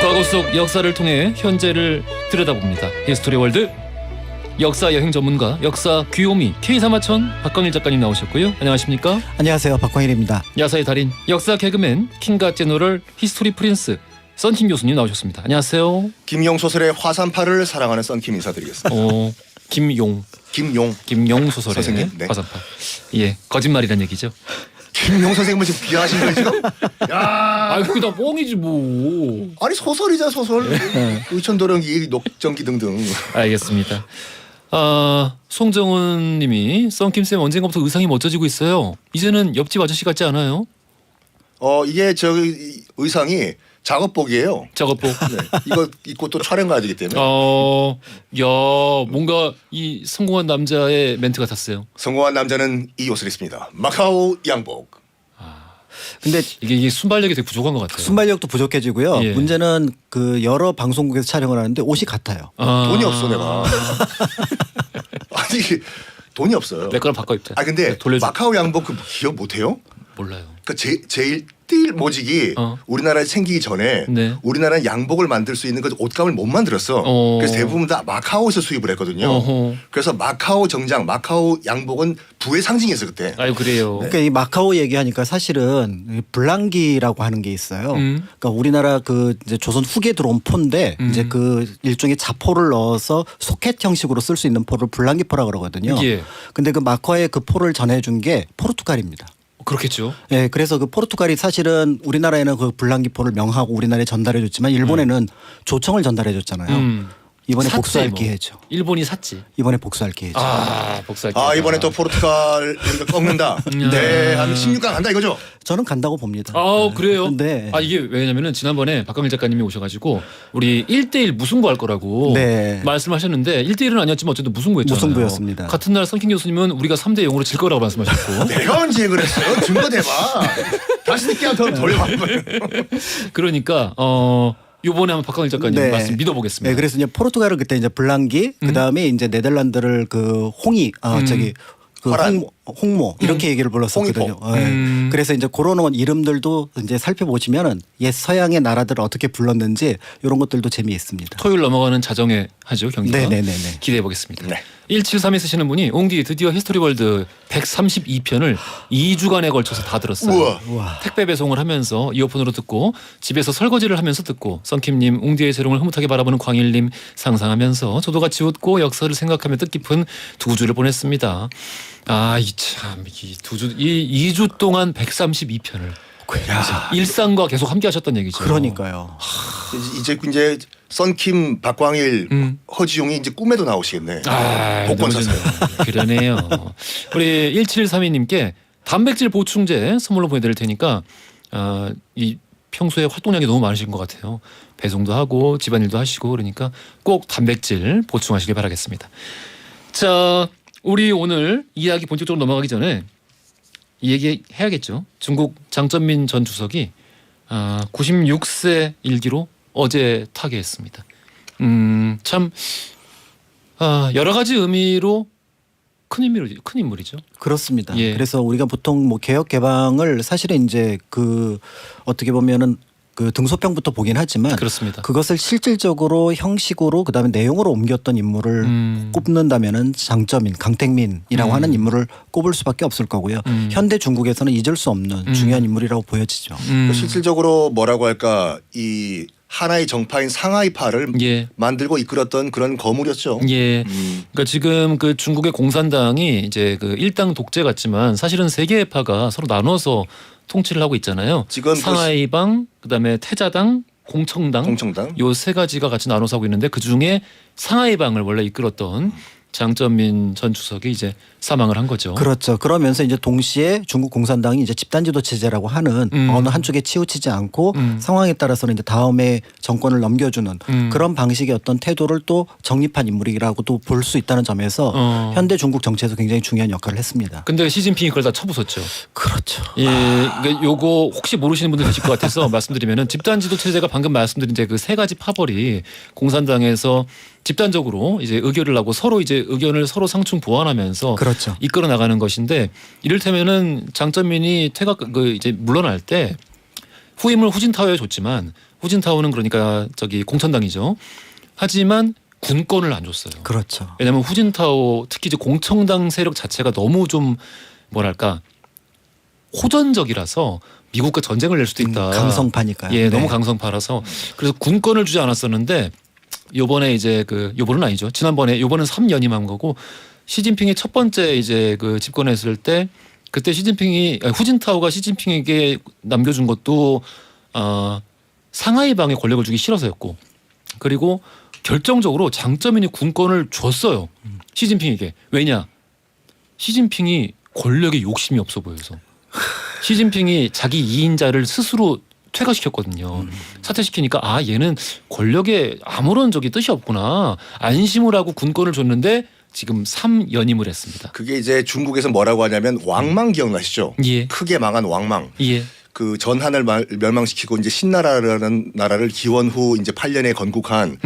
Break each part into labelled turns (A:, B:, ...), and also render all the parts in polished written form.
A: 과거 속 역사를 통해 현재를 들여다봅니다. 히스토리 월드 역사 여행 전문가 역사 귀요미 K3화천 박광일 작가님 나오셨고요. 안녕하십니까?
B: 안녕하세요, 박광일입니다.
A: 야사의 달인 역사 개그맨 킹과 제너럴 히스토리 프린스 썬킴 교수님 나오셨습니다. 안녕하세요.
C: 김용 소설의 화산파를 사랑하는 썬킴 인사드리겠습니다.
A: 김용 소설의
C: 선생님? 네.
A: 화산파. 예, 거짓말이란 얘기죠.
C: 김용 선생님은 지금 비하하신 거예요 지금? 야,
A: 그게 다 뻥이지 뭐.
C: 아니 소설이자 소설. 의천도령기, 녹정기 등등.
A: 알겠습니다. 송정훈님이 썬킴쌤 언젠가부터 의상이 멋져지고 있어요. 이제는 옆집 아저씨 같지 않아요?
C: 이게 저기 의상이 작업복이에요.
A: 작업복.
C: 네. 이거 입고 또 촬영 가야 되기 때문에.
A: 야, 뭔가 이 성공한 남자의 멘트 같았어요.
C: 성공한 남자는 이 옷을 입습니다. 마카오 양복.
B: 근데
A: 이게 순발력이 되게 부족한 것 같아요.
B: 순발력도 부족해지고요.
A: 예.
B: 문제는 그 여러 방송국에서 촬영을 하는데 옷이 같아요.
C: 돈이 없어 내가. 아니 돈이 없어요.
A: 내 거랑 바꿔 입자.
C: 근데
A: 돌려줘.
C: 마카오 양복 그 기억 못해요?
A: 몰라요.
C: 그 제일 띨 모직이 우리나라에 생기기 전에
A: 네.
C: 우리나라는 양복을 만들 수 있는 그 옷감을 못 만들었어. 그래서 대부분 다 마카오에서 수입을 했거든요. 그래서 마카오 정장, 마카오 양복은 부의 상징이었어 그때.
A: 아유 그래요.
B: 그러니까 이 마카오 얘기하니까 사실은 블랑기라고 하는 게 있어요. 그러니까 우리나라 그 이제 조선 후기에 들어온 포인데 이제 그 일종의 자포를 넣어서 소켓 형식으로 쓸 수 있는 포를 블랑기포라 그러거든요.
A: 예.
B: 근데 그 마카오에 그 포를 전해준 게 포르투갈입니다.
A: 그렇겠죠.
B: 예, 그래서 그 포르투갈이 사실은 우리나라에는 그 블랑기포를 명하고 우리나라에 전달해줬지만 일본에는 조청을 전달해줬잖아요. 이번에
A: 샀지,
B: 복수할
A: 뭐.
B: 기회죠.
A: 일본이 샀지.
B: 이번에 복수할 기회죠.
A: 복수할 기회.
C: 이번에 또 포르투갈 꺾는다. 네, 한 16강 간다 이거죠.
B: 저는 간다고 봅니다.
A: 그래요?
B: 네.
A: 이게 왜냐면은 지난번에 박광일 작가님이 오셔가지고 우리 1대1 무승부 할 거라고
B: 네.
A: 말씀하셨는데 1대1은 아니었지만 어쨌든 무승부였잖아요.
B: 무승부였습니다.
A: 같은 날 썬킴 교수님은 우리가 3대0으로 질 거라고 말씀하셨고
C: 내가 언제 그랬어요? 증거 대봐. 다시 듣기 한번 돌려봐.
A: 그러니까 요번에 한번 박광일 작가님
B: 네.
A: 말씀 믿어보겠습니다.
B: 네, 그래서 이제 포르투갈은 그때 이제 블랑기, 그 다음에 이제 네덜란드를 그 홍이, 그 홍모 이렇게 얘기를 불렀었거든요. 네. 그래서 이제 그런 이름들도 이제 살펴보시면은 옛 서양의 나라들을 어떻게 불렀는지 이런 것들도 재미있습니다.
A: 토요일 넘어가는 자정에 하죠 경기가.
B: 네네네네.
A: 기대해 보겠습니다.
C: 네.
A: 173에 쓰시는 분이 옹디 드디어 히스토리월드 132편을 2주간에 걸쳐서 다 들었어요.
C: 우와.
A: 택배 배송을 하면서 이어폰으로 듣고 집에서 설거지를 하면서 듣고 썬킴님 옹디의 재롱을 흐뭇하게 바라보는 광일님 상상하면서 저도 같이 웃고 역사를 생각하며 뜻깊은 2주를 보냈습니다. 이 2주 동안 132편을 일상과 계속 함께 하셨던 얘기죠.
B: 그러니까요.
C: 이제 썬킴, 박광일, 허지용이 이제 꿈에도 나오시겠네. 복권
A: 너무
C: 사세요.
A: 그러네요. 우리 1732님께 단백질 보충제 선물로 보내드릴 테니까 이 평소에 활동량이 너무 많으신 것 같아요. 배송도 하고 집안일도 하시고 그러니까 꼭 단백질 보충하시길 바라겠습니다. 자, 우리 오늘 이야기 본격적으로 넘어가기 전에 이 얘기 해야겠죠. 중국 장점민 전 주석이 96세 일기로 어제 타계했습니다. 참 여러 가지 의미로 큰 인물이죠.
B: 그렇습니다.
A: 예.
B: 그래서 우리가 보통 뭐 개혁 개방을 사실은 이제 그 어떻게 보면은 그 등소평부터 보긴 하지만
A: 그렇습니다.
B: 그것을 실질적으로 형식으로 그다음에 내용으로 옮겼던 인물을 꼽는다면은 장점인 강택민이라고 하는 인물을 꼽을 수밖에 없을 거고요. 현대 중국에서는 잊을 수 없는 중요한 인물이라고 보여지죠.
C: 실질적으로 뭐라고 할까 이 하나의 정파인 상하이파를 만들고 이끌었던 그런 거물이었죠.
A: 예. 그러니까 지금 그 중국의 공산당이 이제 그 일당 독재 같지만 사실은 세 개의 파가 서로 나눠서 통치를 하고 있잖아요.
C: 지금
A: 상하이방, 그다음에 태자당, 공청당 요 세 가지가 같이 나눠서 하고 있는데 그 중에 상하이방을 원래 이끌었던 장점민 전 주석이 이제 사망을 한 거죠.
B: 그렇죠. 그러면서 이제 동시에 중국 공산당이 이제 집단지도 체제라고 하는 어느 한쪽에 치우치지 않고 상황에 따라서는 이제 다음에 정권을 넘겨주는 그런 방식의 어떤 태도를 또 정립한 인물이라고도 볼 수 있다는 점에서 현대 중국 정치에서 굉장히 중요한 역할을 했습니다.
A: 근데 시진핑이 그걸 다 쳐부쉈죠.
B: 그렇죠.
A: 예, 그러니까 요거 혹시 모르시는 분들 계실 것 같아서 말씀드리면은 집단지도 체제가 방금 말씀드린 이제 그 세 가지 파벌이 공산당에서 집단적으로 이제 의결을 하고 서로 이제 의견을 서로 상충 보완하면서
B: 그렇죠.
A: 이끌어 나가는 것인데 이를테면은 장점민이 이제 물러날 때 후임을 후진타오에 줬지만 후진타오는 그러니까 저기 공천당이죠. 하지만 군권을 안 줬어요.
B: 그렇죠.
A: 왜냐하면 후진타오 특히 이제 공청당 세력 자체가 너무 좀 뭐랄까 호전적이라서 미국과 전쟁을 낼 수도 있다.
B: 강성파니까요.
A: 예,
B: 네.
A: 너무 강성파라서 그래서 군권을 주지 않았었는데 요번에 이제 요번은 아니죠. 지난번에 요번은 3연임한 거고 시진핑이 첫 번째 이제 그 집권했을 때 그때 후진타오가 시진핑에게 남겨준 것도 상하이방에 권력을 주기 싫어서였고 그리고 결정적으로 장점인이 군권을 줬어요. 시진핑에게. 왜냐? 시진핑이 권력에 욕심이 없어 보여서. 시진핑이 자기 2인자를 스스로 퇴각시켰거든요. 사퇴시키니까 얘는 권력에 아무런 뜻이 없구나. 안심을 하고 군권을 줬는데 지금 3연임을 했습니다.
C: 그게 이제 중국에서 뭐라고 하냐면 왕망 기억나시죠?
A: 예.
C: 크게 망한 왕망.
A: 예.
C: 그 전한을 멸망시키고 이제 신나라라는 나라를 기원 후 이제 8년에 건국한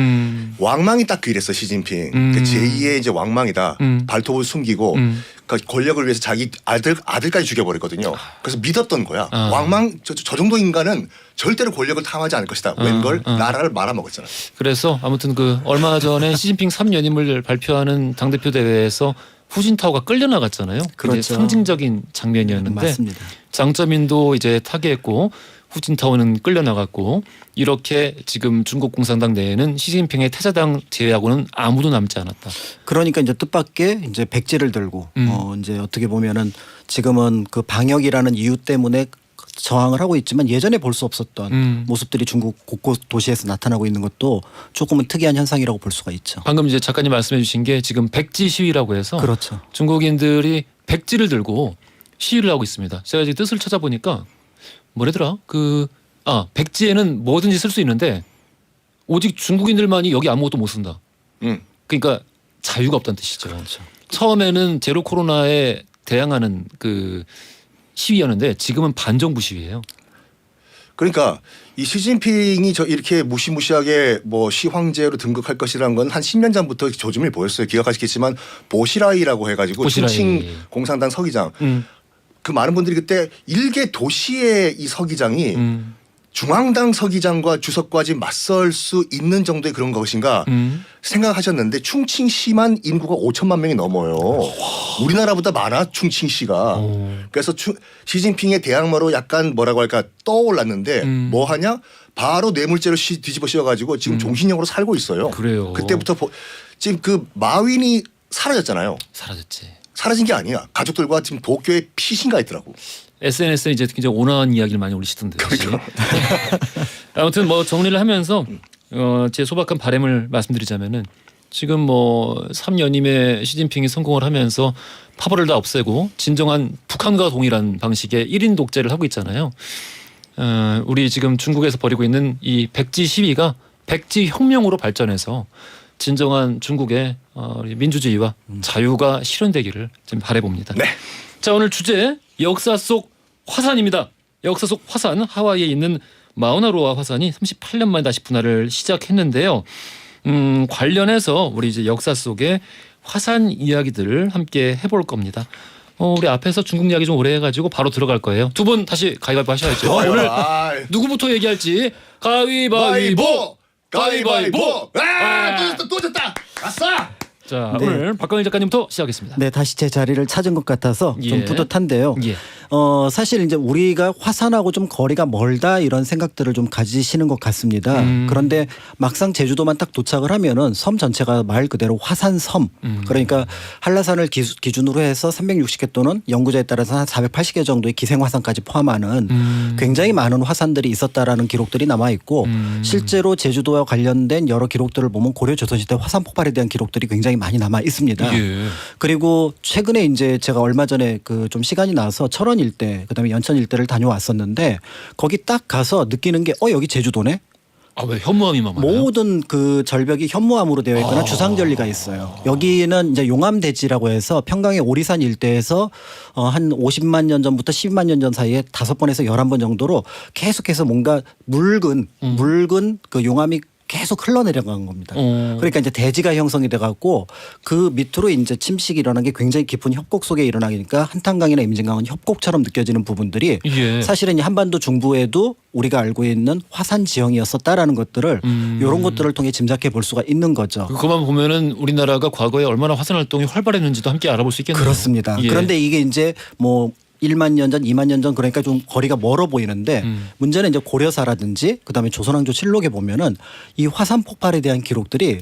C: 왕망이 딱 그랬어 시진핑. 그 제2의 이제 왕망이다. 발톱을 숨기고 그 권력을 위해서 자기 아들까지 죽여버렸거든요. 그래서 믿었던 거야. 왕망 저 정도 인간은 절대로 권력을 탐하지 않을 것이다. 웬걸 나라를 말아먹었잖아.
A: 그래서 아무튼 얼마 전에 시진핑 3연임을 발표하는 당대표 대회에서 후진타오가 끌려나갔잖아요.
B: 그렇죠.
A: 상징적인 장면이었는데
B: 맞습니다.
A: 장점인도 이제 타계했고 후진타오는 끌려나갔고 이렇게 지금 중국 공산당 내에는 시진핑의 태자당 제외하고는 아무도 남지 않았다.
B: 그러니까 이제 뜻밖의 이제 백지를 들고 이제 어떻게 보면은 지금은 그 방역이라는 이유 때문에 저항을 하고 있지만 예전에 볼 수 없었던 모습들이 중국 곳곳 도시에서 나타나고 있는 것도 조금은 특이한 현상이라고 볼 수가 있죠.
A: 방금 이제 작가님 말씀해 주신 게 지금 백지 시위라고 해서
B: 그렇죠.
A: 중국인들이 백지를 들고 시위를 하고 있습니다. 제가 지금 뜻을 찾아보니까 뭐래더라? 백지에는 뭐든지 쓸 수 있는데 오직 중국인들만이 여기 아무것도 못 쓴다. 그러니까 자유가 없다는 뜻이죠.
B: 그렇죠.
A: 처음에는 제로 코로나에 대항하는 그 시위였는데 지금은 반정부 시위예요.
C: 그러니까 이 시진핑이 이렇게 무시무시하게 시황제로 등극할 것이라는 건 한 10년 전부터 조짐을 보였어요. 기억하시겠지만 보시라이라고 해가지고
A: 보시라이.
C: 충칭 공산당 서기장. 그 많은 분들이 그때 일개 도시의 이 서기장이 중앙당 서기장과 주석과지 맞설 수 있는 정도의 그런 것인가 생각하셨는데 충칭시만 인구가 5천만 명이 넘어요. 우리나라보다 많아 충칭시가. 그래서 시진핑의 대항마로 약간 뭐라고 할까 떠올랐는데 뭐 하냐? 바로 뇌물죄로 뒤집어 씌워가지고 지금 종신형으로 살고 있어요.
A: 그래요.
C: 그때부터 지금 그 마윈이 사라졌잖아요.
A: 사라졌지.
C: 사라진 게 아니야. 가족들과 지금 도쿄에 피신가 있더라고.
A: SNS에 이제 굉장히 온화한 이야기를 많이 올리시던데.
C: 그러니까.
A: 아무튼 정리를 하면서 제 소박한 바람을 말씀드리자면은 지금 3연임에 시진핑이 성공을 하면서 파벌을 다 없애고 진정한 북한과 동일한 방식의 1인 독재를 하고 있잖아요. 우리 지금 중국에서 벌이고 있는 이 백지 시위가 백지 혁명으로 발전해서 진정한 중국의 민주주의와 자유가 실현되기를 좀 바라봅니다.
C: 네.
A: 자, 오늘 주제 역사 속 화산입니다. 역사 속 화산, 하와이에 있는 마우나로아 화산이 38년 만에 다시 분화를 시작했는데요. 관련해서 우리 이제 역사 속의 화산 이야기들을 함께 해볼 겁니다. 우리 앞에서 중국 이야기 좀 오래 해가지고 바로 들어갈 거예요. 두 분 다시 가위바위보 하셔야죠. 오늘 누구부터 얘기할지 가위바위보.
C: 가위바위보. 또 졌다. 아싸.
A: 자,
B: 네.
A: 오늘 박광일 작가님부터 시작하겠습니다.
B: 네, 다시 제 자리를 찾은 것 같아서 좀
A: 예.
B: 뿌듯한데요.
A: 예.
B: 사실 이제 우리가 화산하고 좀 거리가 멀다 이런 생각들을 좀 가지시는 것 같습니다. 그런데 막상 제주도만 딱 도착을 하면은 섬 전체가 말 그대로 화산섬. 그러니까 한라산을 기준으로 해서 360개 또는 연구자에 따라서 한 480개 정도의 기생화산까지 포함하는 굉장히 많은 화산들이 있었다라는 기록들이 남아 있고 실제로 제주도와 관련된 여러 기록들을 보면 고려 조선시대 화산 폭발에 대한 기록들이 굉장히 많이 남아 있습니다.
A: 예.
B: 그리고 최근에 이제 제가 얼마 전에 그 좀 시간이 나서 철원 일대 그다음에 연천 일대를 다녀왔었는데 거기 딱 가서 느끼는 게 여기 제주도네.
A: 아, 왜 현무암이만 많아요?
B: 모든 그 절벽이 현무암으로 되어 있거나 주상절리가 있어요. 여기는 이제 용암대지라고 해서 평강의 오리산 일대에서 한 50만 년 전부터 12만 년 전 사이에 5번에서 11번 정도로 계속해서 뭔가 묽은 그 용암이 계속 흘러내려간 겁니다. 그러니까 이제 대지가 형성이 돼갖고 그 밑으로 이제 침식이 일어난 게 굉장히 깊은 협곡 속에 일어나니까 한탄강이나 임진강은 협곡처럼 느껴지는 부분들이
A: 예.
B: 사실은 이 한반도 중부에도 우리가 알고 있는 화산 지형이었었다라는 것들을 이런 것들을 통해 짐작해 볼 수가 있는 거죠.
A: 그것만 보면은 우리나라가 과거에 얼마나 화산 활동이 활발했는지도 함께 알아볼 수 있겠네요.
B: 그렇습니다.
A: 예.
B: 그런데 이게 이제 뭐 1만 년 전, 2만 년 전 그러니까 좀 거리가 멀어 보이는데 문제는 이제 고려사라든지 그다음에 조선왕조 실록에 보면은 이 화산 폭발에 대한 기록들이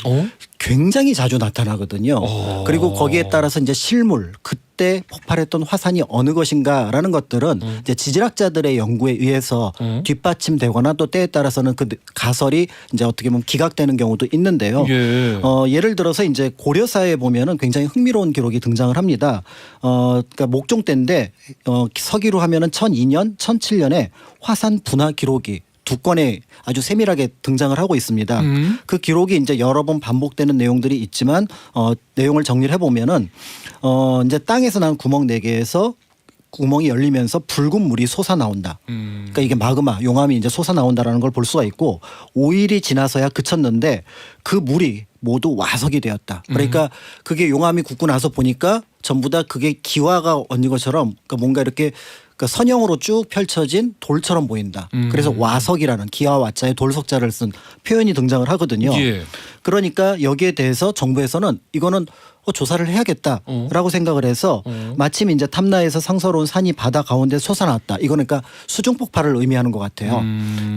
B: 굉장히 자주 나타나거든요. 그리고 거기에 따라서 이제 실물 그때 폭발했던 화산이 어느 것인가라는 것들은 이제 지질학자들의 연구에 의해서 뒷받침되거나 또 때에 따라서는 그 가설이 이제 어떻게 보면 기각되는 경우도 있는데요.
A: 예.
B: 예를 들어서 이제 고려사에 보면은 굉장히 흥미로운 기록이 등장을 합니다. 그러니까 목종 때인데 서기로 하면은 1002년, 1007년에 화산 분화 기록이 두 건에 아주 세밀하게 등장을 하고 있습니다. 그 기록이 이제 여러 번 반복되는 내용들이 있지만 내용을 정리를 해보면은 이제 땅에서 난 구멍 4개에서 구멍이 열리면서 붉은 물이 솟아 나온다. 그러니까 이게 마그마, 용암이 이제 솟아 나온다라는 걸 볼 수가 있고 5일이 지나서야 그쳤는데 그 물이 모두 와석이 되었다. 그러니까 그게 용암이 굳고 나서 보니까 전부 다 그게 기와가 얹은 것처럼 그러니까 뭔가 이렇게 그러니까 선형으로 쭉 펼쳐진 돌처럼 보인다. 그래서 와석이라는 기와 와자에 돌석자를 쓴 표현이 등장을 하거든요.
A: 예.
B: 그러니까 여기에 대해서 정부에서는 이거는 조사를 해야겠다라고 생각을 해서 마침 이제 탐라에서 상서로운 산이 바다 가운데 솟아났다. 이거는 그러니까 수중 폭발을 의미하는 것 같아요.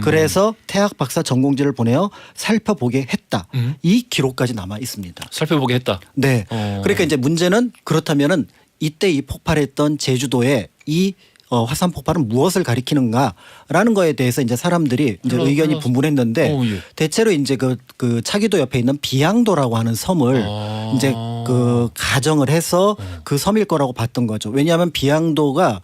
B: 그래서 태학 박사 전공지를 보내어 살펴보게 했다. 이 기록까지 남아 있습니다.
A: 살펴보게 했다.
B: 네. 그러니까 이제 문제는 그렇다면은 이때 이 폭발했던 제주도에 이 화산 폭발은 무엇을 가리키는가라는 거에 대해서 이제 사람들이 이제 의견이 분분했는데
A: 예.
B: 대체로 이제 그 차기도 옆에 있는 비양도라고 하는 섬을 이제 그 가정을 해서 그 섬일 거라고 봤던 거죠. 왜냐하면 비양도가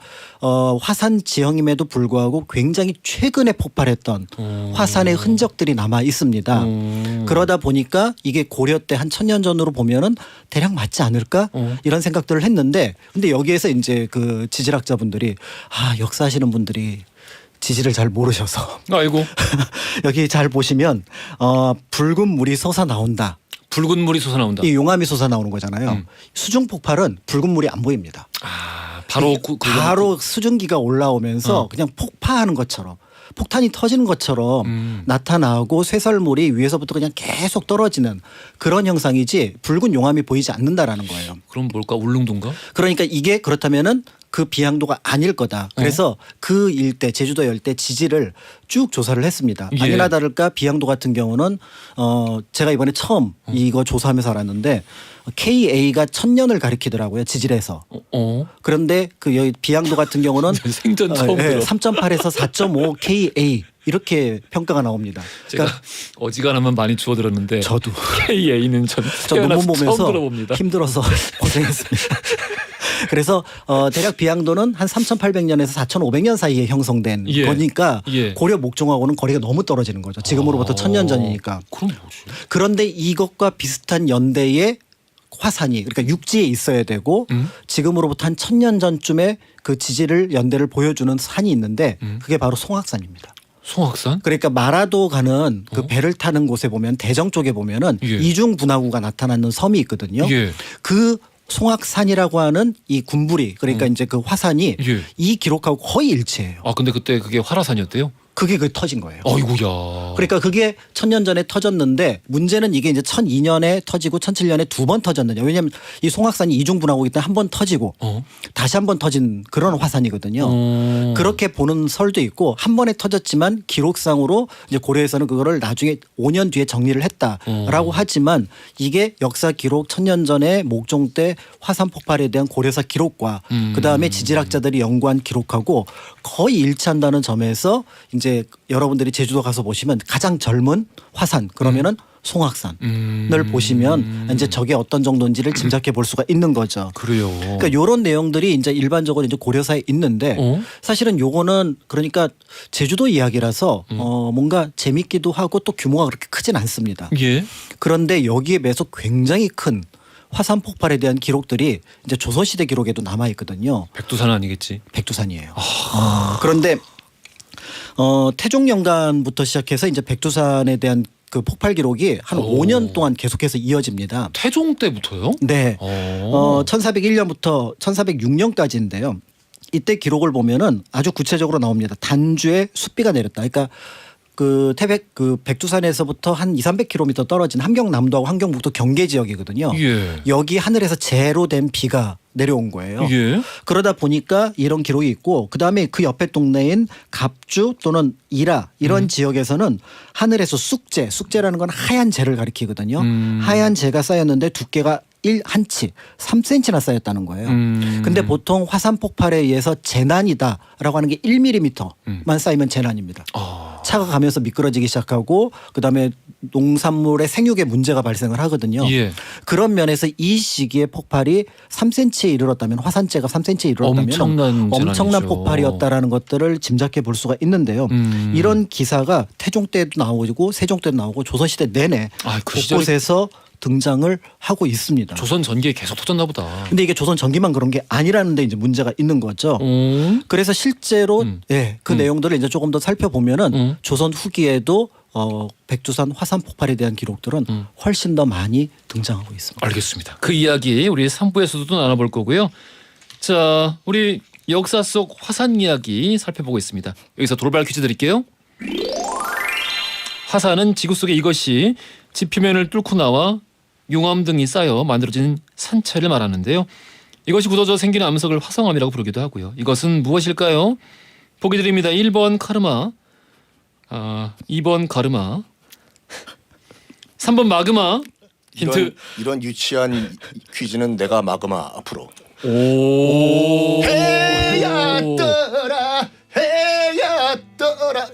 B: 화산 지형임에도 불구하고 굉장히 최근에 폭발했던 화산의 흔적들이 남아 있습니다. 그러다 보니까 이게 고려 때 한 1000년 전으로 보면은 대략 맞지 않을까 이런 생각들을 했는데 근데 여기에서 이제 그 지질학자분들이 역사하시는 분들이 지질을 잘 모르셔서
A: 아이고.
B: 여기 잘 보시면 붉은 물이 솟아 나온다.
A: 붉은 물이 솟아나온다.
B: 이 용암이 솟아 나오는 거잖아요. 수중 폭발은 붉은 물이 안 보입니다.
A: 바로
B: 바로 수증기가 올라오면서 그냥 폭파하는 것처럼 폭탄이 터지는 것처럼 나타나고 쇠설물이 위에서부터 그냥 계속 떨어지는 그런 형상이지 붉은 용암이 보이지 않는다라는 거예요.
A: 그럼 뭘까? 울릉도인가?
B: 그러니까 이게 그렇다면은 그 비양도가 아닐 거다. 그래서 그 일대 제주도 열대 지질을 쭉 조사를 했습니다.
A: 예.
B: 아니나 다를까 비양도 같은 경우는 제가 이번에 처음 이거 조사하면서 알았는데 KA가 1000년을 가리키더라고요. 지질에서. 그런데 그 여기 비양도 같은 경우는
A: 생전 처음 들어.
B: 3.8에서 4.5 KA 이렇게 평가가 나옵니다.
A: 제가
B: 그러니까
A: 어지간하면 많이 주워 들었는데
B: 저도
A: KA는 전
B: 논문
A: 처음
B: 보면서
A: 들어봅니다.
B: 힘들어서 고생했습니다. 그래서 대략 비양도는 한 3800년에서 4500년 사이에 형성된 거니까 고려 목종하고는 거리가 너무 떨어지는 거죠. 지금으로부터 1000년 전이니까.
A: 그럼 뭐지?
B: 그런데 이것과 비슷한 연대의 화산이 그러니까 육지에 있어야 되고 지금으로부터 한 1000년 전쯤에 그 지질을 연대를 보여주는 산이 있는데 그게 바로 송악산입니다.
A: 송악산?
B: 그러니까 마라도 가는 그 배를 타는 곳에 보면 대정 쪽에 보면은 이중 분화구가 나타나는 섬이 있거든요. 그 송악산이라고 하는 이 군부리 그러니까 이제 그 화산이 이 기록하고 거의 일치해요.
A: 근데 그때 그게 화라산이었대요?
B: 그게 터진 거예요.
A: 아이고야.
B: 그러니까 그게 1000년 전에 터졌는데 문제는 이게 이제 1002년에 터지고 1007년에 2번 터졌느냐. 왜냐하면 이 송악산이 이중 분화구이기 때문에 한 번 터지고 다시 한 번 터진 그런 화산이거든요. 그렇게 보는 설도 있고 한 번에 터졌지만 기록상으로 이제 고려에서는 그거를 나중에 5년 뒤에 정리를 했다라고 하지만 이게 역사 기록 1000년 전에 목종 때 화산 폭발에 대한 고려사 기록과 그다음에 지질학자들이 연구한 기록하고 거의 일치한다는 점에서 이제 여러분들이 제주도 가서 보시면 가장 젊은 화산 그러면은 송악산을 보시면 이제 저게 어떤 정도인지를 짐작해 볼 수가 있는 거죠.
A: 그래요.
B: 그러니까 이런 내용들이 이제 일반적으로 이제 고려사에 있는데 사실은 요거는 그러니까 제주도 이야기라서 뭔가 재밌기도 하고 또 규모가 그렇게 크진 않습니다.
A: 예.
B: 그런데 여기에 비해서 굉장히 큰 화산 폭발에 대한 기록들이 이제 조선시대 기록에도 남아 있거든요.
A: 백두산 아니겠지?
B: 백두산이에요. 그런데 태종연간부터 시작해서 이제 백두산에 대한 그 폭발 기록이 한 5년 동안 계속해서 이어집니다.
A: 태종 때부터요?
B: 네. 1401년부터 1406년까지인데요. 이때 기록을 보면은 아주 구체적으로 나옵니다. 단주에 숫비가 내렸다. 그러니까 그 태백 그 백두산에서부터 한 200-300km 떨어진 함경남도하고 함경북도 경계 지역이거든요.
A: 예.
B: 여기 하늘에서 재로 된 비가 내려온 거예요.
A: 예.
B: 그러다 보니까 이런 기록이 있고 그다음에 그 옆에 동네인 갑주 또는 이라 이런 지역에서는 하늘에서 숙제라는 건 하얀 재를 가리키거든요. 하얀 재가 쌓였는데 두께가 1치 3cm나 쌓였다는 거예요. 근데 보통 화산 폭발에 의해서 재난이다라고 하는 게 1mm만 쌓이면 재난입니다. 차가 가면서 미끄러지기 시작하고 그다음에 농산물의 생육에 문제가 발생을 하거든요.
A: 예.
B: 그런 면에서 이 시기에 폭발이 3cm에 이르렀다면 화산재가 3cm에 이르렀다면 엄청난 폭발이었다라는 것들을 짐작해 볼 수가 있는데요. 이런 기사가 태종 때도 나오고 세종 때도 나오고 조선시대 내내
A: 그
B: 곳곳에서 등장을 하고 있습니다.
A: 조선 전기에 계속 터졌나 보다.
B: 근데 이게 조선 전기만 그런 게 아니라는 데 이제 문제가 있는 거죠. 그래서 실제로 그 내용들을 이제 조금 더 살펴보면은 조선 후기에도 백두산 화산 폭발에 대한 기록들은 훨씬 더 많이 등장하고 있습니다.
A: 알겠습니다. 그 이야기 우리 3부에서도 나눠볼 거고요. 자, 우리 역사 속 화산 이야기 살펴보고 있습니다. 여기서 돌발 퀴즈 드릴게요. 화산은 지구 속에 이것이 지표면을 뚫고 나와 용암 등이 쌓여 만들어진 산체를 말하는데요. 이것이 굳어져 생기는 암석을 화성암이라고 부르기도 하고요. 이것은 무엇일까요? 보기 드립니다. 1번 카르마, 2번 가르마, 3번 마그마. 힌트.
C: 이런 유치한 퀴즈는 내가 마그마 앞으로.
A: 오.
C: 해야 떠라 해야 떠라.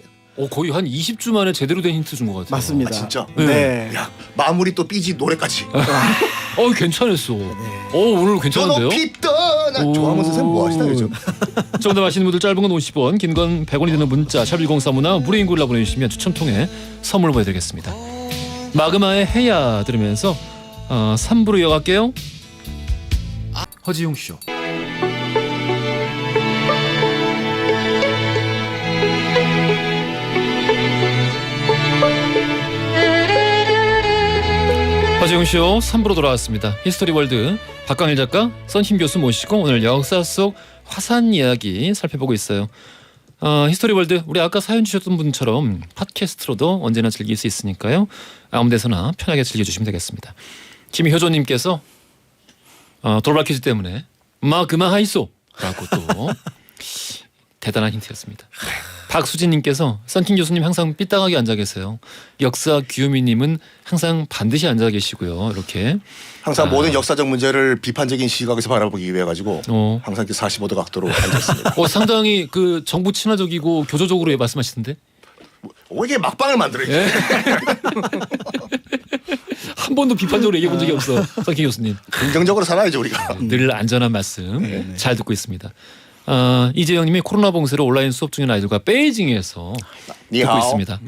A: 거의 한 20주 만에 제대로 된 힌트 준 것 같아요.
B: 맞습니다.
C: 진짜?
B: 네.
C: 야 마무리 또 삐지 노래까지.
A: 괜찮았어. 오늘 괜찮은데요?
C: 높이 떠나. 조항원 선생님 뭐 하시나 요즘?
A: 정답 아시는 분들 짧은 건 50원, 긴 건 100원이 되는 문자 샵 1035나 무료인 글로 보내주시면 추첨 통해 선물 보내드리겠습니다. 마그마의 해야 들으면서 3부로 이어갈게요. 허지용 쇼. 허지웅쇼 3부로 돌아왔습니다. 히스토리 월드 박광일 작가, 선힘 교수 모시고 오늘 역사 속 화산 이야기 살펴보고 있어요. 히스토리 월드 우리 아까 사연 주셨던 분처럼 팟캐스트로도 언제나 즐길 수 있으니까요. 아무 데서나 편하게 즐겨주시면 되겠습니다. 김효조님께서 돌발 퀴즈 때문에 마그마 하이소 라고 또 대단한 힌트였습니다. 박수진님께서 썬킴 교수님 항상 삐딱하게 앉아 계세요. 역사 귀요미님은 항상 반드시 앉아 계시고요. 이렇게
C: 항상 모든 역사적 문제를 비판적인 시각에서 바라보기 위해 가지고 항상 이렇게 45도 각도로 앉아 있습니다.
A: 상당히 그 정부 친화적이고 교조적으로 말씀하시던데?
C: 이게 막방을 만들어요.
A: 한 번도 비판적으로 얘기해 본 적이 없어. 썬킴 교수님.
C: 긍정적으로 살아야죠 우리가.
A: 늘 안전한 말씀 잘 듣고 있습니다. 이재영님이 코로나 봉쇄로 온라인 수업 중인 아이들과 베이징에서 듣고 있습니다.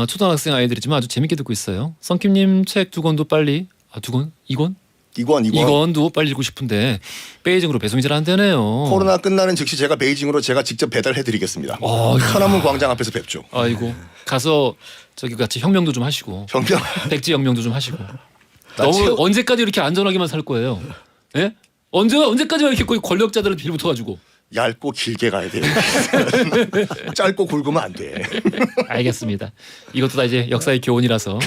A: 초등학생 아이들이지만 아주 재밌게 듣고 있어요. 썬킴님 책 2권도 빨리 2권? 2권? 2권도 빨리 읽고 싶은데 베이징으로 배송이 잘 안 되네요.
C: 코로나 끝나는 즉시 제가 베이징으로 제가 직접 배달해드리겠습니다. 천안문 광장 앞에서 뵙죠.
A: 아이고 가서 저기 같이 혁명도 좀 하시고
C: 혁명
A: 백지 혁명도 좀 하시고 너무 언제까지 이렇게 안전하게만 살 거예요? 예? 언제까지만 이렇게 거의 권력자들을 빌붙어가지고
C: 얇고 길게 가야 돼요. 짧고 굵으면 안 돼.
A: 알겠습니다. 이것도 다 이제 역사의 교훈이라서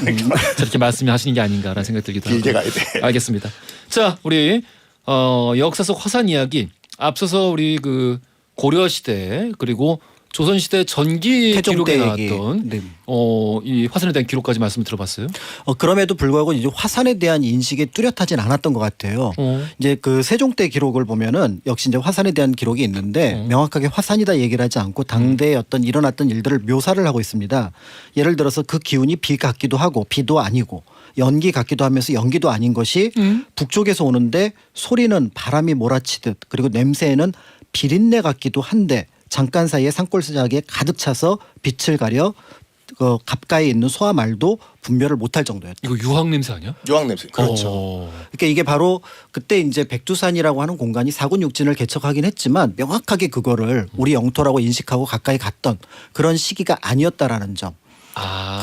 A: 저렇게 말씀하시는 게 아닌가라는 생각 들기도 하고.
C: 길게 가야 돼.
A: 알겠습니다. 자, 우리 역사 속 화산 이야기 앞서서 우리 그 고려 시대 그리고 조선시대 전기
B: 태종
A: 기록에
B: 때 얘기.
A: 나왔던
B: 네.
A: 이 화산에 대한 기록까지 말씀 들어봤어요?
B: 그럼에도 불구하고 이제 화산에 대한 인식이 뚜렷하진 않았던 것 같아요. 이제 그 세종 때 기록을 보면은 역시 이제 화산에 대한 기록이 있는데 명확하게 화산이다 얘기를 하지 않고 당대에 어떤 일어났던 일들을 묘사를 하고 있습니다. 예를 들어서 그 기운이 비 같기도 하고 비도 아니고 연기 같기도 하면서 연기도 아닌 것이 북쪽에서 오는데 소리는 바람이 몰아치듯 그리고 냄새에는 비린내 같기도 한데 잠깐 사이에 산골스작에 가득 차서 빛을 가려 그 갑가에 있는 소와 말도 분별을 못할 정도였다.
A: 이거 유황 냄새 아니야?
C: 유황 냄새.
A: 그렇죠.
B: 그러니까 이게 바로 그때 이제 백두산이라고 하는 공간이 사군육진을 개척하긴 했지만 명확하게 그거를 우리 영토라고 인식하고 가까이 갔던 그런 시기가 아니었다라는 점.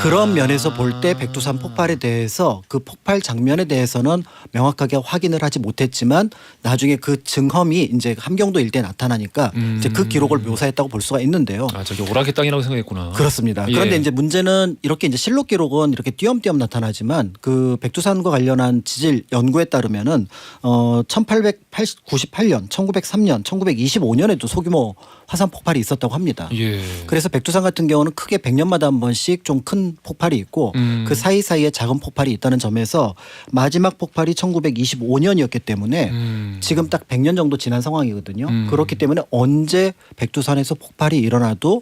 B: 그런 면에서 볼 때 백두산 폭발에 대해서 그 폭발 장면에 대해서는 명확하게 확인을 하지 못했지만 나중에 그 증험이 이제 함경도 일대에 나타나니까 이제 그 기록을 묘사했다고 볼 수가 있는데요.
A: 저기 오락의 땅이라고 생각했구나.
B: 그렇습니다.
A: 예.
B: 그런데 이제 문제는 이렇게 이제 실록 기록은 이렇게 띄엄띄엄 나타나지만 그 백두산과 관련한 지질 연구에 따르면은 1898년, 1903년, 1925년에도 소규모 화산 폭발이 있었다고 합니다.
A: 예.
B: 그래서 백두산 같은 경우는 크게 100년마다 한 번씩 좀 큰 폭발이 있고 그 사이사이에 작은 폭발이 있다는 점에서 마지막 폭발이 1925년이었기 때문에 지금 딱 100년 정도 지난 상황이거든요. 그렇기 때문에 언제 백두산에서 폭발이 일어나도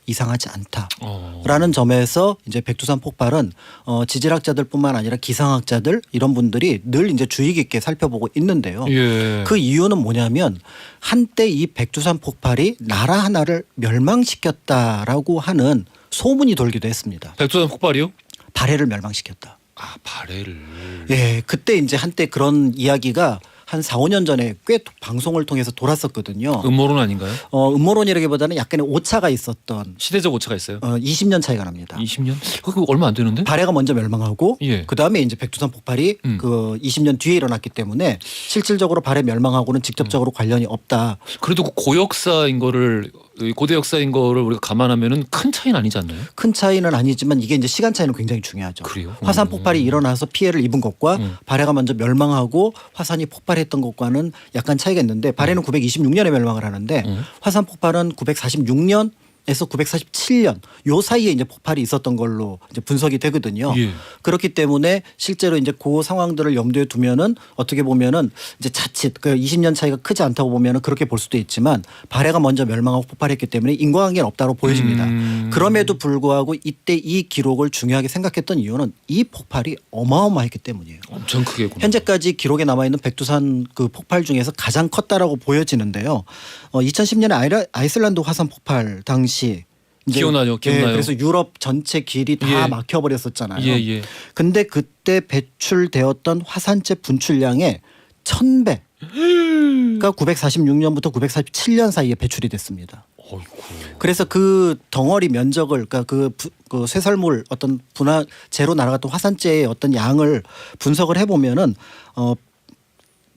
B: 이상하지 않다라는 점에서 이제 백두산 폭발은 지질학자들뿐만 아니라 기상학자들 이런 분들이 늘 이제 주의 깊게 살펴보고 있는데요.
A: 예.
B: 그 이유는 뭐냐면 한때 이 백두산 폭발이 나라 하나를 멸망시켰다라고 하는 소문이 돌기도 했습니다.
A: 백두산 폭발이요?
B: 발해를 멸망시켰다.
A: 발해를.
B: 예, 그때 이제 한때 그런 이야기가 한 4, 5년 전에 꽤 방송을 통해서 돌았었거든요.
A: 음모론 아닌가요?
B: 음모론이라기보다는 약간의 오차가 있었던
A: 시대적 오차가 있어요.
B: 20년 차이가 납니다.
A: 20년? 그거 얼마 안 되는데?
B: 발해가 먼저 멸망하고
A: 예.
B: 그다음에 이제 백두산 폭발이 그 20년 뒤에 일어났기 때문에 실질적으로 발해 멸망하고는 직접적으로 관련이 없다.
A: 그래도 그 고역사인 거를 고대 역사인 거를 우리가 감안하면은 큰 차이는 아니지 않나요?
B: 큰 차이는 아니지만 이게 이제 시간 차이는 굉장히 중요하죠.
A: 그래요?
B: 화산 폭발이 일어나서 피해를 입은 것과 발해가 먼저 멸망하고 화산이 폭발했던 것과는 약간 차이가 있는데 발해는 926년에 멸망을 하는데 화산 폭발은 946년 에서 947년 요 사이에 이제 폭발이 있었던 걸로 이제 분석이 되거든요.
A: 예.
B: 그렇기 때문에 실제로 이제 그 상황들을 염두에 두면은 어떻게 보면은 이제 자칫 그 20년 차이가 크지 않다고 보면은 그렇게 볼 수도 있지만 발해가 먼저 멸망하고 폭발했기 때문에 인과관계는 없다고 보여집니다. 그럼에도 불구하고 이때 이 기록을 중요하게 생각했던 이유는 이 폭발이 어마어마했기 때문이에요.
A: 엄청 크게구나.
B: 현재까지 기록에 남아 있는 백두산 그 폭발 중에서 가장 컸다라고 보여지는데요. 2010년에 아이슬란드 화산 폭발 당시 이제
A: 기억나요? 기억나요?
B: 그래서 유럽 전체 길이 다
A: 예.
B: 막혀버렸었잖아요.
A: 예.
B: 근데 그때 배출되었던 화산재 분출량의 1000배. 가 946년부터 947년 사이에 배출이 됐습니다.
A: 어이구.
B: 그래서 그 덩어리 면적을 그러니까 그 쇠설물 어떤 재로 날아갔던 화산재의 어떤 양을 분석을 해보면은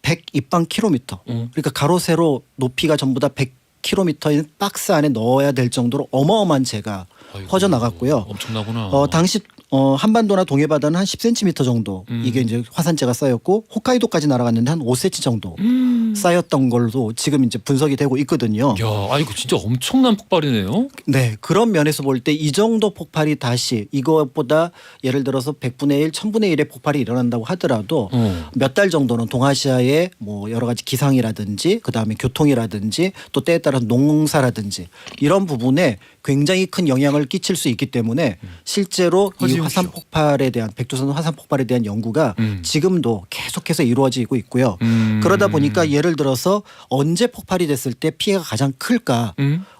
B: 100 입방 킬로미터. 그러니까 가로 세로 높이가 전부 다 100km인 박스 안에 넣어야 될 정도로 어마어마한 재가 퍼져 나갔고요.
A: 엄청나구나.
B: 당시 한반도나 동해바다는 한 10cm 정도 이게 이제 화산재가 쌓였고 홋카이도까지 날아갔는데 한 5cm 정도 쌓였던 걸로 지금 이제 분석이 되고 있거든요.
A: 야, 이거 진짜 엄청난 폭발이네요.
B: 네, 그런 면에서 볼 때 이 정도 폭발이 다시 이것보다 예를 들어서 100분의 1, 1000분의 1의 폭발이 일어난다고 하더라도 몇 달 정도는 동아시아의 뭐 여러 가지 기상이라든지 그다음에 교통이라든지 또 때에 따라 농사라든지 이런 부분에 굉장히 큰 영향을 끼칠 수 있기 때문에 실제로 이 화산 폭발에 대한 백두산 화산 폭발에 대한 연구가 지금도 계속해서 이루어지고 있고요. 그러다 보니까 예를 들어서 언제 폭발이 됐을 때 피해가 가장 클까?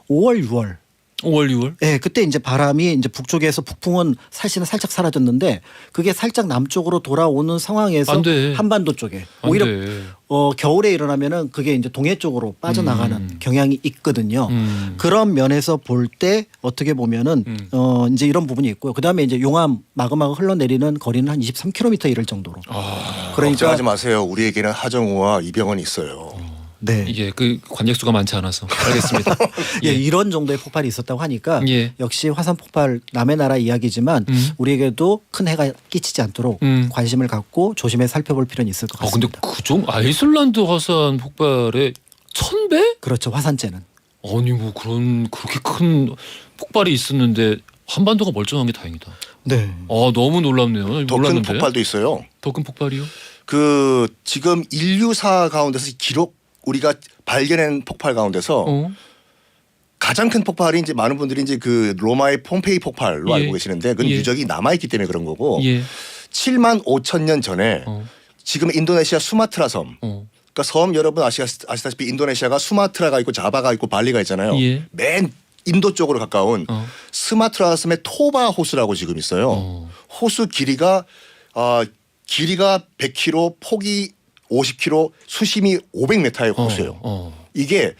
B: 5월, 6월.
A: 5월, 6월?
B: 네, 그때 이제 바람이 이제 북쪽에서 북풍은 사실은 살짝 사라졌는데 그게 살짝 남쪽으로 돌아오는 상황에서
A: 안 돼.
B: 한반도 쪽에
A: 안
B: 오히려
A: 돼.
B: 겨울에 일어나면은 그게 이제 동해 쪽으로 빠져나가는 경향이 있거든요. 그런 면에서 볼 때 어떻게 보면은 이제 이런 부분이 있고요. 그다음에 이제 용암 마그마가 흘러내리는 거리는 한 23km 이를 정도로.
C: 그러니까 걱정하지 마세요. 우리에게는 하정우와 이병헌이 있어요.
B: 네.
A: 이게 그 관객수가 많지 않아서 알겠습니다.
B: 예, 이런 정도의 폭발이 있었다고 하니까
A: 예.
B: 역시 화산 폭발 남의 나라 이야기지만 우리에게도 큰 해가 끼치지 않도록 관심을 갖고 조심해 살펴볼 필요는 있을 것
A: 근데
B: 같습니다.
A: 아이슬란드 화산 폭발의 1000배?
B: 그렇죠. 화산재는.
A: 아니 뭐 그렇게 큰 폭발이 있었는데 한반도가 멀쩡한 게 다행이다.
B: 네.
A: 너무 놀랍네요.
C: 더 큰
A: 몰랐는데.
C: 폭발도 있어요.
A: 더 큰 폭발이요?
C: 그 지금 인류사 가운데서 기록 우리가 발견한 폭발 가운데서 가장 큰 폭발이 이제 많은 분들이 이제 그 로마의 폼페이 폭발로
A: 예.
C: 알고 계시는데 그건
A: 예.
C: 유적이 남아 있기 때문에 그런 거고
A: 예.
C: 7만 5천 년 전에
A: 어.
C: 지금 인도네시아 수마트라 섬. 그러니까 섬 여러분 아시다시피 인도네시아가 수마트라가 있고 자바가 있고 발리가 있잖아요.
A: 예.
C: 맨 인도 쪽으로 가까운 스마트라 섬의 토바 호수라고 지금 있어요. 호수 길이가 100km, 폭이 50km, 수심이 500m의 호수예요. 이게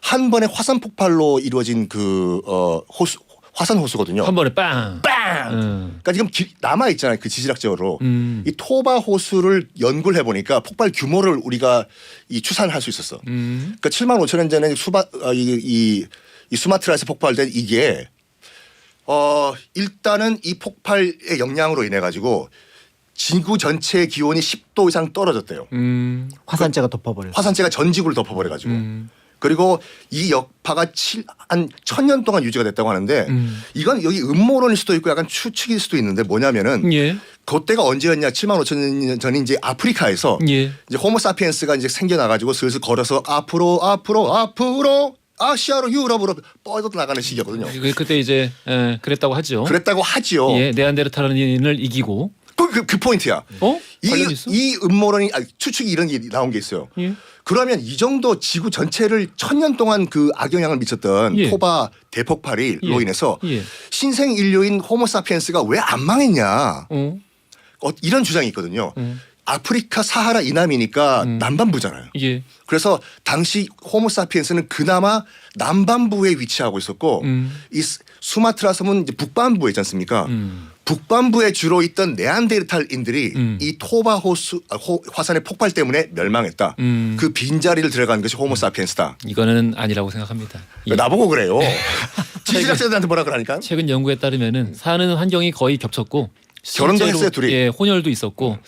C: 한 번의 화산 폭발로 이루어진 그 호수 화산 호수거든요.
A: 한 번에 빵.
C: 그러니까 지금 남아 있잖아요. 그 지질학적으로 이 토바 호수를 연구를 해보니까 폭발 규모를 우리가 추산할 수 있었어. 그러니까 7만 5천 년 전에 이 수마트라에서 폭발된 이게 일단은 이 폭발의 영향으로 인해 가지고 지구 전체 기온이 10도 이상 떨어졌대요.
B: 화산재가 덮어버렸어요.
C: 화산재가 전 지구를 덮어버려 가지고. 그리고 이 여파가 한 1000년 동안 유지가 됐다고 하는데 이건 여기 음모론일 수도 있고 약간 추측일 수도 있는데 뭐냐면은
A: 예.
C: 그때가 언제였냐 7만 5천 년 전에 이제 아프리카에서
A: 예.
C: 이제 호모사피엔스가 이제 생겨나가지고 슬슬 걸어서 앞으로 아시아로 유럽으로 뻗어 나가는 시기였거든요.
A: 그때 이제 그랬다고 하죠.
C: 그랬다고 하지요.
A: 예, 네안데르탈인을 이기고.
C: 그 포인트야.
A: 관련 있어?
C: 이 음모론이 추측이 이런 게 나온 게 있어요.
A: 예.
C: 그러면 이 정도 지구 전체를 1000년 동안 그 악영향을 미쳤던
A: 예.
C: 토바 대폭발로
A: 예.
C: 인해서
A: 예.
C: 신생 인류인 호모사피엔스가 왜 안 망했냐 이런 주장이 있거든요. 아프리카 사하라 이남이니까 남반부잖아요.
A: 예.
C: 그래서 당시 호모사피엔스는 그나마 남반부에 위치하고 있었고 이 수마트라 섬은 이제 북반부에 있지 않습니까? 북반부에 주로 있던 네안데르탈인들이 이 토바 화산의 폭발 때문에 멸망했다. 그 빈자리를 들어간 것이 호모사피엔스다.
A: 이거는 아니라고 생각합니다. 예.
C: 나보고 그래요. 지질학자들한테 뭐라 그러니까?
A: 최근 연구에 따르면은 사는 환경이 거의 겹쳤고
C: 결혼도
A: 실제로,
C: 했어요, 둘이.
A: 예, 혼혈도 있었고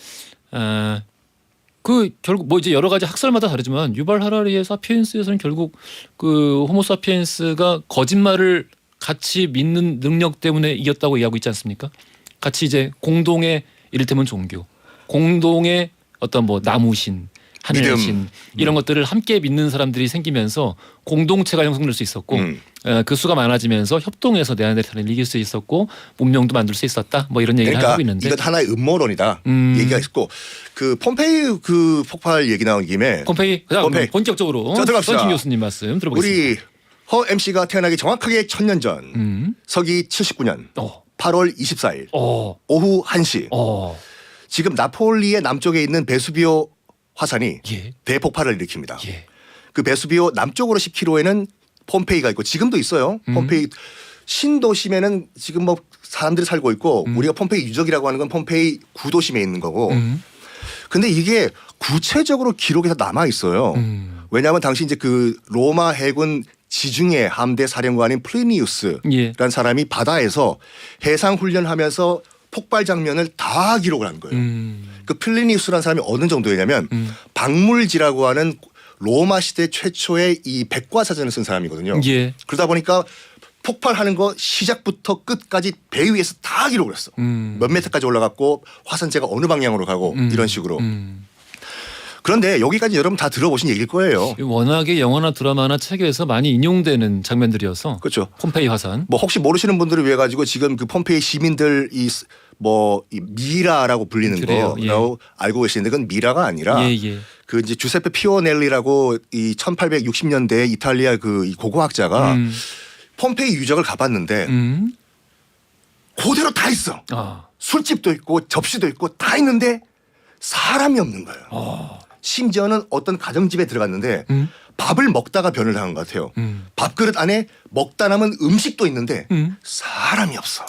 A: 그 결국 뭐 이제 여러 가지 학설마다 다르지만 유발 하라리의 사피엔스에서는 결국 그 호모사피엔스가 거짓말을 같이 믿는 능력 때문에 이겼다고 이야기하고 있지 않습니까? 같이 이제 공동의 이를테면 종교, 공동의 어떤 뭐 나무신, 하늘신 이런 것들을 함께 믿는 사람들이 생기면서 공동체가 형성될 수 있었고 그 수가 많아지면서 협동해서 네안데르탈을 이길 수 있었고 문명도 만들 수 있었다. 뭐 이런 얘기를
C: 그러니까
A: 하고 있는데
C: 이건 하나의 음모론이다. 얘기가 있고 그 폼페이 그 폭발 얘기 나온 김에
A: 폼페이 그다음
C: 폼페이.
A: 본격적으로
C: 자, 들어갑시다.
A: 선진 교수님 말씀 들어보겠습니다.
C: 우리 허 MC가 태어나기 정확하게 1000년 전 서기 79년 8월 24일 오후 1시 지금 나폴리의 남쪽에 있는 베수비오 화산이
A: 예.
C: 대폭발을 일으킵니다.
A: 예.
C: 그 베수비오 남쪽으로 10km에는 폼페이가 있고 지금도 있어요. 폼페이 신도심에는 지금 뭐 사람들이 살고 있고 우리가 폼페이 유적이라고 하는 건 폼페이 구도심에 있는 거고 근데 이게 구체적으로 기록에서 남아 있어요. 왜냐하면 당시 이제 그 로마 해군 지중해 함대 사령관인 플리니우스라는
A: 예.
C: 사람이 바다에서 해상 훈련하면서 폭발 장면을 다 기록을 한 거예요. 그 플리니우스라는 사람이 어느 정도였냐면 박물지라고 하는 로마 시대 최초의 이 백과사전을 쓴 사람이거든요.
A: 예.
C: 그러다 보니까 폭발하는 거 시작부터 끝까지 배 위에서 다 기록을 했어. 몇 메터까지 올라갔고 화산재가 어느 방향으로 가고 이런 식으로. 그런데 여기까지 여러분 다 들어보신 얘기일 거예요.
A: 워낙에 영화나 드라마나 책에서 많이 인용되는 장면들이어서
C: 그렇죠.
A: 폼페이 화산.
C: 뭐 혹시 모르시는 분들을 위해 가지고 지금 그 폼페이 시민들 이 미라라고 불리는
A: 그래요.
C: 거라고 알고 계시는데 그건 미라가 아니라
A: 예.
C: 그 이제 주세페 피오넬리라고 이 1860년대 이탈리아 그 고고학자가 폼페이 유적을 가봤는데 그대로 다 있어. 술집도 있고 접시도 있고 다 있는데 사람이 없는 거예요. 심지어는 어떤 가정집에 들어갔는데 밥을 먹다가 변을 당한 것 같아요. 밥그릇 안에 먹다 남은 음식도 있는데 사람이 없어.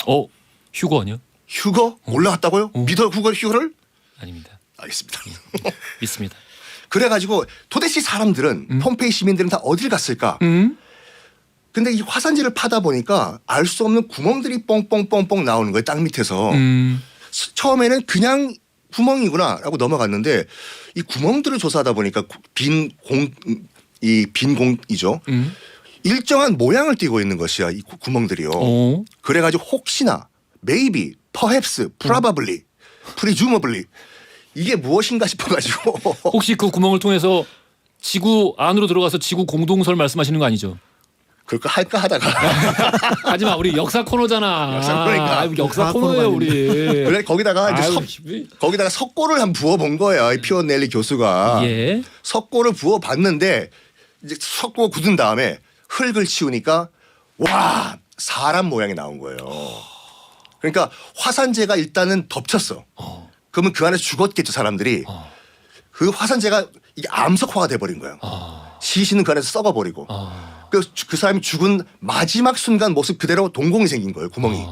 A: 휴거 아니요?
C: 휴거 올라갔다고요? 믿어 휴거를?
A: 아닙니다.
C: 알겠습니다.
A: 믿습니다.
C: 그래가지고 도대체 사람들은 폼페이 시민들은 다 어딜 갔을까? 근데 이 화산지를 파다 보니까 알 수 없는 구멍들이 뻥뻥뻥뻥 나오는 거예요. 땅 밑에서. 처음에는 그냥 구멍이구나라고 넘어갔는데 이 구멍들을 조사하다 보니까 빈 공이죠. 일정한 모양을 띠고 있는 것이야 이 구멍들이요.
A: 어.
C: 그래가지고 혹시나 maybe, perhaps, probably, presumably 이게 무엇인가 싶어가지고
A: 혹시 그 구멍을 통해서 지구 안으로 들어가서 지구 공동설 말씀하시는 거 아니죠?
C: 그럴까 할까 하다가
A: 하지마 우리 역사 코너잖아.
C: 역사 코너니까.
A: 아유, 역사 코너예요 우리.
C: 그래 거기다가 이제
A: 아유,
C: 거기다가 석고를 한 부어본 거야 이 피오넬리 교수가.
A: 예.
C: 석고를 부어봤는데 이제 석고 굳은 다음에 흙을 치우니까 와 사람 모양이 나온 거예요. 그러니까 화산재가 일단은 덮쳤어. 그러면 그 안에서 죽었겠죠 사람들이. 그 화산재가 이게 암석화가 돼버린 거예요. 시신은 그 안에서 썩어버리고. 그 사람이 죽은 마지막 순간 모습 그대로 동공이 생긴 거예요. 구멍이.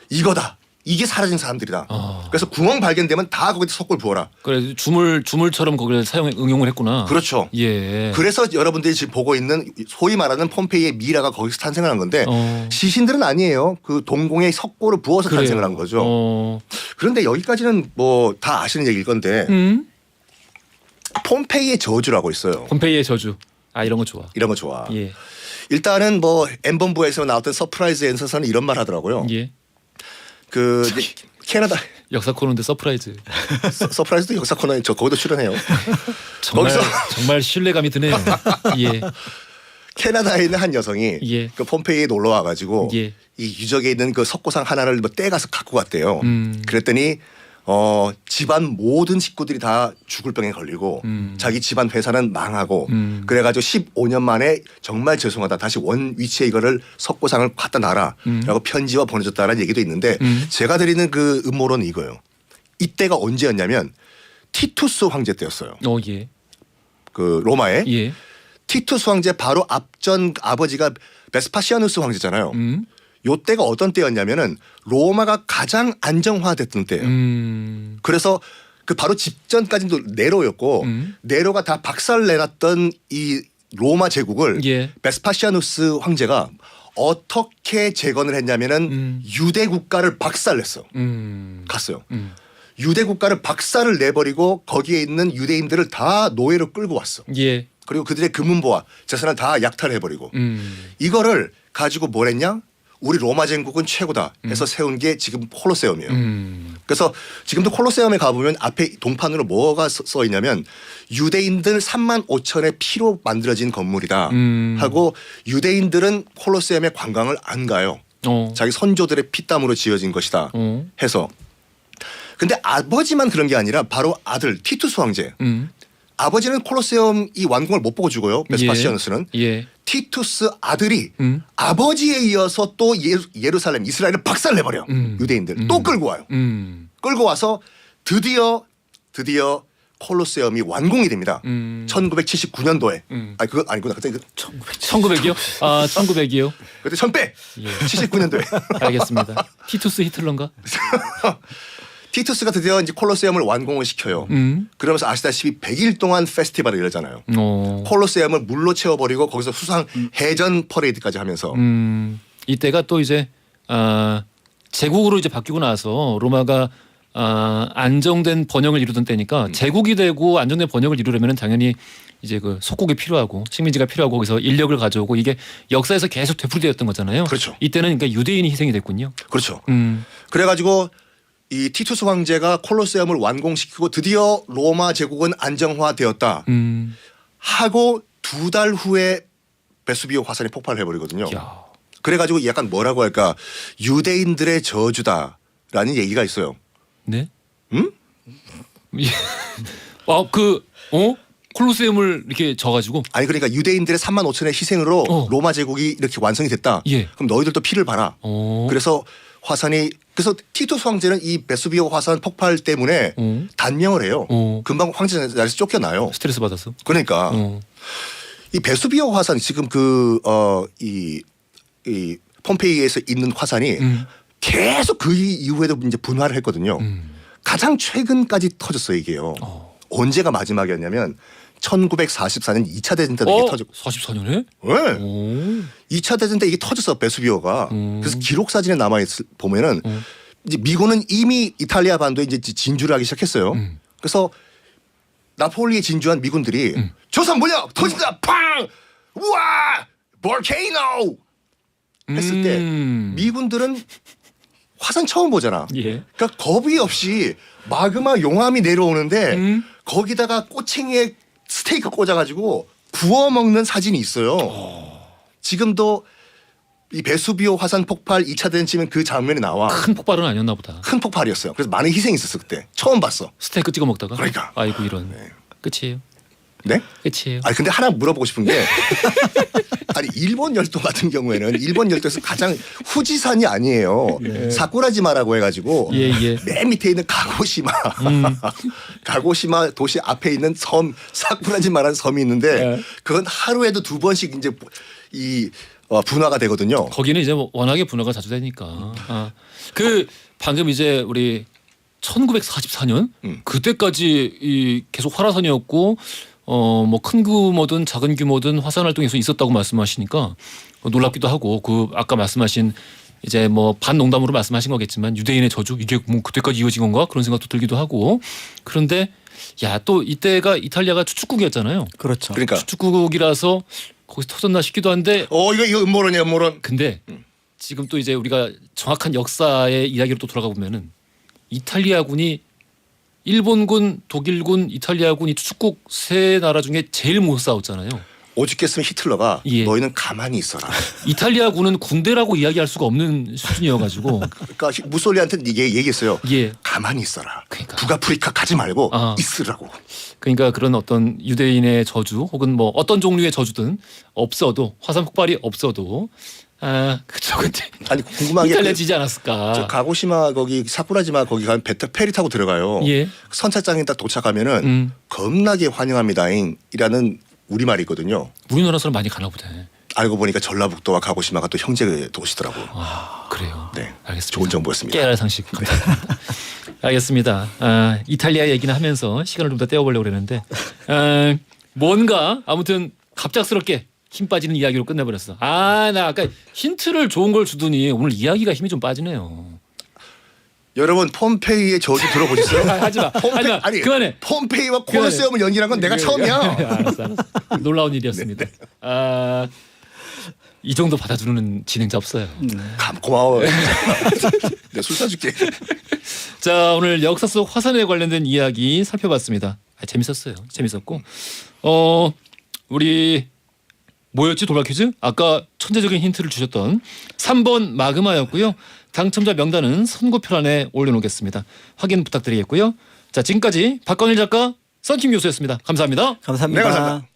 C: 이거다. 이게 사라진 사람들이다. 그래서 구멍 발견되면 다 거기다 석고를 부어라.
A: 그래 주물처럼 거기를 응용을 했구나.
C: 그렇죠.
A: 예.
C: 그래서 여러분들이 지금 보고 있는 소위 말하는 폼페이의 미라가 거기서 탄생을 한 건데 시신들은 아니에요. 그 동공에 석고를 부어서
A: 그래요.
C: 탄생을 한 거죠. 그런데 여기까지는 뭐 다 아시는 얘기일 건데 폼페이의 저주라고 있어요.
A: 폼페이의 저주. 아 이런 거 좋아.
C: 이런 거 좋아.
A: 예.
C: 일단은 뭐 N본부에서 나왔던 서프라이즈 앤서서는 이런 말 하더라고요.
A: 예.
C: 그 캐나다
A: 역사 코너인데 서프라이즈.
C: 서프라이즈도 역사 코너에 저 거기도 출연해요.
A: 정말
C: 거기서
A: 정말 신뢰감이 드네요. 예.
C: 캐나다에 있는 한 여성이
A: 예.
C: 그 폼페이에 놀러 와가지고
A: 예.
C: 이 유적에 있는 그 석고상 하나를 뭐 떼가서 갖고 갔대요. 그랬더니 집안 모든 식구들이 다 죽을 병에 걸리고 자기 집안 회사는 망하고 그래가지고 15년 만에 정말 죄송하다 다시 원 위치에 이거를 석고상을 갖다 놔라라고 편지와 보내줬다는 얘기도 있는데 제가 드리는 그 음모론은 이거예요. 이때가 언제였냐면 티투스 황제 때였어요.
A: 예.
C: 그 로마에
A: 예.
C: 티투스 황제 바로 앞전 아버지가 베스파시아누스 황제잖아요. 요때가 어떤 때였냐면은 로마가 가장 안정화됐던 때예요. 그래서 그 바로 직전까지도 네로였고 네로가 다 박살 내놨던 이 로마 제국을
A: 예.
C: 베스파시아누스 황제가 어떻게 재건을 했냐면은 유대 국가를 박살냈어. 갔어요. 유대 국가를 박살을 내버리고 거기에 있는 유대인들을 다 노예로 끌고 왔어.
A: 예.
C: 그리고 그들의 금은보화 재산을 다 약탈해버리고 이거를 가지고 뭘 했냐? 우리 로마 제국은 최고다 해서 세운 게 지금 콜로세움이에요. 그래서 지금도 콜로세움에 가보면 앞에 동판으로 뭐가 써 있냐면 유대인들 3만 5천의 피로 만들어진 건물이다 하고 유대인들은 콜로세움에 관광을 안 가요. 자기 선조들의 피땀으로 지어진 것이다 해서. 근데 아버지만 그런 게 아니라 바로 아들 티투스 황제. 아버지는 콜로세움 이 완공을 못 보고 죽어요. 베스파시아누스는.
A: 예.
C: 티투스 아들이 아버지에 이어서 또 예루살렘 이스라엘을 박살내버려. 유대인들 또 끌고 와요. 끌고 와서 드디어 콜로세움이 완공이 됩니다. 1979년도에. 아니 그거 아니구나. 그때
A: 1900이요? 아 1900이요?
C: 그때 1000배.
A: 예.
C: 79년도에.
A: 알겠습니다. 티투스 히틀러인가?
C: 티투스가 드디어 이제 콜로세움을 완공을 시켜요. 그러면서 아시다시피 100일 동안 페스티벌을 열잖아요. 콜로세움을 물로 채워버리고 거기서 수상 해전 퍼레이드까지 하면서.
A: 이때가 또 이제 제국으로 이제 바뀌고 나서 로마가 안정된 번영을 이루던 때니까 제국이 되고 안정된 번영을 이루려면 당연히 이제 그 속국이 필요하고 식민지가 필요하고 거기서 인력을 가져오고 이게 역사에서 계속 되풀이되었던 거잖아요.
C: 그렇죠.
A: 이때는 그러니까 유대인이 희생이 됐군요.
C: 그렇죠. 그래가지고 이 티투스 황제가 콜로세움을 완공시키고 드디어 로마 제국은 안정화되었다 하고 2달 후에 베수비오 화산이 폭발을 해버리거든요.
A: 야.
C: 그래가지고 약간 뭐라고 할까 유대인들의 저주다라는 얘기가 있어요.
A: 네?
C: 응?
A: 콜로세움을 이렇게 져가지고
C: 아니 그러니까 유대인들의 3만 5천의 희생으로 로마 제국이 이렇게 완성이 됐다.
A: 예.
C: 그럼 너희들도 피를 봐라. 그래서 화산이 그래서 티투스 황제는 이 베수비오 화산 폭발 때문에 단명을 해요. 금방 황제 자리에서 쫓겨나요.
A: 스트레스 받았어.
C: 그러니까 이 베수비오 화산 지금 이 폼페이에서 있는 화산이 계속 그 이후에도 이제 분화를 했거든요. 가장 최근까지 터졌어요 이게요. 언제가 마지막이었냐면 1944년 2차 대전 때 이게 터졌고.
A: 44년에?
C: 네. 2차 대전 때 이게 터졌어 베수비오가. 그래서 기록 사진에 남아 보면은 이제 미군은 이미 이탈리아 반도에 이제 진주를 하기 시작했어요. 그래서 나폴리에 진주한 미군들이 저 산 뭐냐 터진다 팡 우와 볼케이노 했을 때 미군들은 화산 처음 보잖아.
A: 예.
C: 그러니까 겁이 없이 마그마 용암이 내려오는데 거기다가 꼬챙이에 스테이크 꽂아가지고 구워 먹는 사진이 있어요. 지금도 이 베수비오 화산 폭발 2차 대전 치면 그 장면이 나와.
A: 큰 폭발은 아니었나 보다.
C: 큰 폭발이었어요. 그래서 많은 희생이 있었어 그때. 처음 봤어.
A: 스테이크 찍어 먹다가.
C: 그러니까.
A: 아이고 이런.
C: 네.
A: 끝이에요.
C: 네?
A: 끝이에요.
C: 아니 근데 하나 물어보고 싶은 게 아니 일본 열도 같은 경우에는 일본 열도에서 가장 후지산이 아니에요. 사쿠라지마라고 해가지고
A: 예, 예.
C: 맨 밑에 있는 가고시마 가고시마 도시 앞에 있는 섬 사쿠라지마라는 섬이 있는데
A: 예.
C: 그건 하루에도 2번씩 이제 이 분화가 되거든요.
A: 거기는 이제 뭐 워낙에 분화가 자주 되니까. 그 방금 이제 우리 1944년 그때까지 이 계속 활화산이었고 뭐 큰 규모든 작은 규모든 화산 활동이 계속 있었다고 말씀하시니까 놀랍기도 하고 그 아까 말씀하신 이제 뭐 반농담으로 말씀하신 거겠지만 유대인의 저주 이게 뭐 그때까지 이어진 건가 그런 생각도 들기도 하고 그런데 야 또 이때가 이탈리아가 추축국이었잖아요.
B: 그렇죠.
C: 그러니까
A: 추축국이라서 거기서 터졌나 싶기도 한데
C: 이거 음모론이야 음모론.
A: 근데 지금 또 이제 우리가 정확한 역사의 이야기로 또 돌아가 보면은 이탈리아군이 일본군, 독일군, 이탈리아군 이 추축국 세 나라 중에 제일 못 싸웠잖아요.
C: 오죽했으면 히틀러가
A: 예.
C: 너희는 가만히 있어라.
A: 이탈리아군은 군대라고 이야기할 수가 없는 수준이어가지고
C: 그러니까 무솔리한테는 얘기했어요.
A: 예.
C: 가만히 있어라.
A: 그러니까.
C: 북아프리카 가지 말고
A: 아.
C: 있으라고.
A: 그러니까 그런 어떤 유대인의 저주 혹은 뭐 어떤 종류의 저주든 없어도 화산 폭발이 없어도 그쵸 근데
C: 아니 궁금한 게
A: 이탈리아 지지 않았을까?
C: 저 가고시마 거기 사쿠라지마 거기 가면 페리 타고 들어가요.
A: 예.
C: 선착장에 딱 도착하면은 겁나게 환영합니다잉이라는 우리말이 있거든요.
A: 우리나라 사람 많이 가나 보다.
C: 알고 보니까 전라북도와 가고시마가 또 형제 도시더라고요.
A: 그래요.
C: 네,
A: 알겠습니다.
C: 좋은 정보였습니다.
A: 깨알 상식 감사합니다. 알겠습니다. 이탈리아 얘기는 하면서 시간을 좀 더 떼어보려고 그랬는데 뭔가 아무튼 갑작스럽게 힘 빠지는 이야기로 끝내버렸어. 나 아까 힌트를 좋은 걸 주더니 오늘 이야기가 힘이 좀 빠지네요.
C: 여러분 폼페이의 저주 들어보셨어요?
A: 하지마. 하지마.
C: 아니
A: 그만해.
C: 폼페이와 콜로세움을 연기한 건 내가 처음이야.
A: 알았어. 놀라운 일이었습니다. 이 정도 받아주는 진행자 없어요.
C: 고마워. 내가 술 사줄게.
A: 자 오늘 역사 속 화산에 관련된 이야기 살펴봤습니다. 재밌었어요. 재밌었고 우리 뭐였지 돌발 퀴즈? 아까 천재적인 힌트를 주셨던 3번 마그마였고요. 당첨자 명단은 선고표란에 올려놓겠습니다. 확인 부탁드리겠고요. 자 지금까지 박건일 작가 썬킴 교수였습니다. 감사합니다.
B: 감사합니다.
C: 네, 감사합니다.